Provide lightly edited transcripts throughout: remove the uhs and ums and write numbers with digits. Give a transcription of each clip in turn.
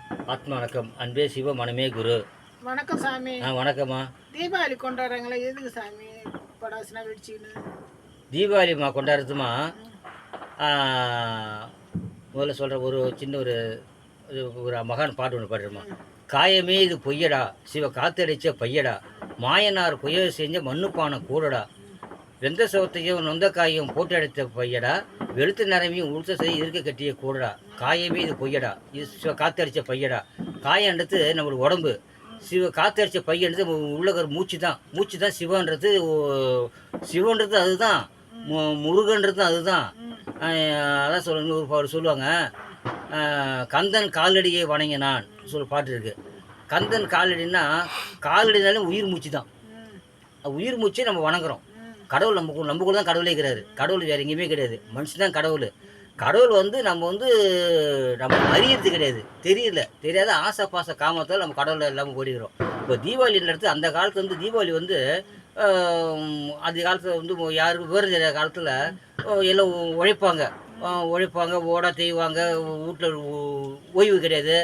ஆத்மா வணக்கம். அன்பே சிவ மனமே குரு. வணக்கம் சாமி. வணக்கம்மா. தீபாவளி கொண்டாடுறாங்களே எதுக்கு சாமி படாசுனா வெடிச்சின்னு? தீபாவளிம்மா கொண்டாடுறதுமா, முதல்ல சொல்கிற ஒரு சின்ன ஒரு ஒரு மகான் பாட்டு ஒன்று பாடுறேம்மா. காயமே இது பொய்யடா, சிவ காத்தடிச்ச பையடா, மாயனார் புயல் செஞ்ச மண்ணுப்பானை கூடடா, வெந்த சவத்தையும் நொந்த காயும் போட்டு அடைத்த பையடா, வெளுத்த நிறமையும் உளுத்த செய்ய இருக்க கட்டிய கூடடா, காயமே இது பொய்யடா, இது சிவ காத்தடிச்ச பையடா. காயன்றது நம்மளோட உடம்பு, சிவ காத்தடிச்ச பையன்றது உள்ளகிற மூச்சு தான் சிவன்றது. சிவன்றது அதுதான், முருகன்றது அதுதான். அதான் சொல்லுவாங்க, கந்தன் காலடியை வணங்கினான் பாட்டு இருக்கு. கந்தன் காலடினா, காலடினாலும் உயிர் மூச்சு தான். உயிர் மூச்சை நம்ம வணங்குறோம். கடவுள் நமக்குள்ள தான் கடவுளே இருக்கிறாரு. கடவுள் வேறு எங்கேயுமே கிடையாது. மனுஷன் தான் கடவுள். கடவுள் நம்ம அறியறது கிடையாது. தெரியாத ஆசை பாச காமத்தால் நம்ம கடவுளை இல்லாமல் ஓடிக்கிறோம். இப்போ தீபாவளின்றது அந்த காலத்துல தீபாவளி அந்த காலத்தில் யாருக்கும் விவரம் தெரியாத காலத்தில் எல்லாம் உழைப்பாங்க, ஓட செய்வாங்க. வீட்டில் ஓய்வு கிடையாது.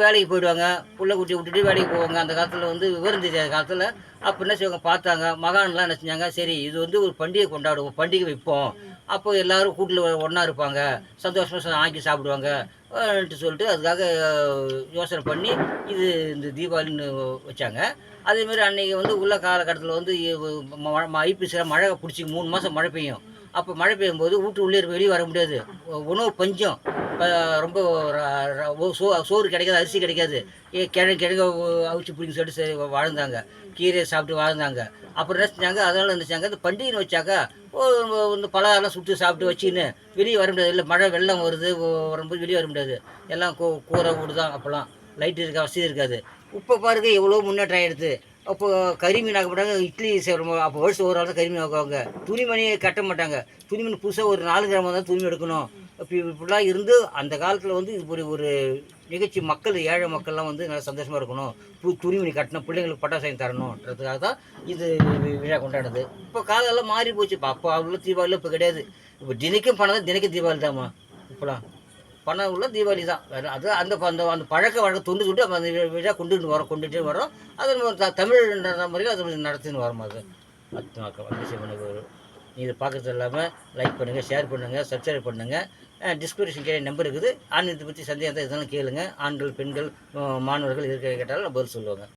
வேலைக்கு போயிடுவாங்க. புள்ள குட்டி விட்டுட்டு வேலைக்கு போவாங்க. அந்த காலத்தில் விவரம் தெரியாத காலத்தில் அப்போ என்ன செய்வாங்க, பார்த்தாங்க. மகான்லாம் என்ன செஞ்சாங்க, சரி இது ஒரு பண்டிகை கொண்டாடுவோம், பண்டிகை வைப்போம். அப்போ எல்லோரும் கூட்டில் ஒன்றா இருப்பாங்க, சந்தோஷமாக ஆக்கி சாப்பிடுவாங்க சொல்லிட்டு அதுக்காக யோசனை பண்ணி இந்த தீபாவளின்னு வச்சாங்க. அதேமாரி அன்றைக்கி உள்ள காலகட்டத்தில் ஐப்பசியில் மழை பிடிச்சி 3 மாதம் மழை பெய்யும். அப்போ மழை பெய்யும்போது உள்ளே வெளியே வர முடியாது. உணவு பஞ்சம், ரொம்ப சோறு கிடைக்காது, அரிசி கிடைக்காது. கிழங்கு அவிச்சு பிடிக்க சொல்லிட்டு வாழ்ந்தாங்க. கீரையை சாப்பிட்டு வாழ்ந்தாங்க. அப்புறம் என்ன செஞ்சாங்க, அதனால் என்ன செஞ்சாங்க, இந்த பண்டிகைன்னு வச்சாக்கா இந்த பலகாரம் சுட்டு சாப்பிட்டு வச்சுன்னு வெளியே வர முடியாது. இல்லை மழை வெள்ளம் வருது வரும்போது வெளியே வர முடியாது. எல்லாம் கூரை வீடு தான். அப்போல்லாம் லைட் இருக்க வசதி இருக்காது. இப்போ பாருங்க எவ்வளோ முன்னேற்றம் ஆகிடுது. அப்போ கரிமீன் ஆக்க மாட்டாங்க, இட்லி செய்கிறோம். அப்போ வருஷம் ஒரு ஆள் தான் கரிமீன் ஆக்குவாங்க. துணிமணியை கட்ட மாட்டாங்க. துணிமணி புதுசாக ஒரு 4 கிராமம் தான் துணி எடுக்கணும். இப்படிலாம் இருந்து அந்த காலத்தில் இப்படி ஒரு நிகழ்ச்சி, ஏழை மக்கள்லாம் நல்லா சந்தோஷமாக இருக்கணும், துணிமணி கட்டணும், பிள்ளைங்களுக்கு பட்டாசு தரணுன்றதுக்காக தான் இது விழா கொண்டாடுது. இப்போ காலெல்லாம் மாறி போச்சு. அப்போ அவ்வளோ தீபாவளி இப்போ கிடையாது. இப்போ தினைக்கும் பணம் தான், தினைக்கும் தீபாவளி தான்மா. இப்போலாம் பணம் உள்ள தீபாவளி தான். வேறு அது அந்த அந்த பழக்க வழக்கம் தொண்டு அந்த விழா கொண்டுகிட்டே வரோம். அது நம்ம தமிழ்ன்ற முறையில் அது நடத்தின்னு வரோம். அது நீ இதை பார்க்குறது இல்லாமல் லைக் பண்ணுங்கள், ஷேர் பண்ணுங்கள், சப்ஸ்கிரைப் பண்ணுங்கள். டிஸ்கிரிப்ஷன் கீழே நம்பர் இருக்குது. ஆன்மீகத்தை பற்றி சந்தேகம் தான் இதெல்லாம் கேளுங்க. ஆண்கள், பெண்கள், மாணவர்கள் கேட்டாலும் பதில் சொல்லுவாங்க.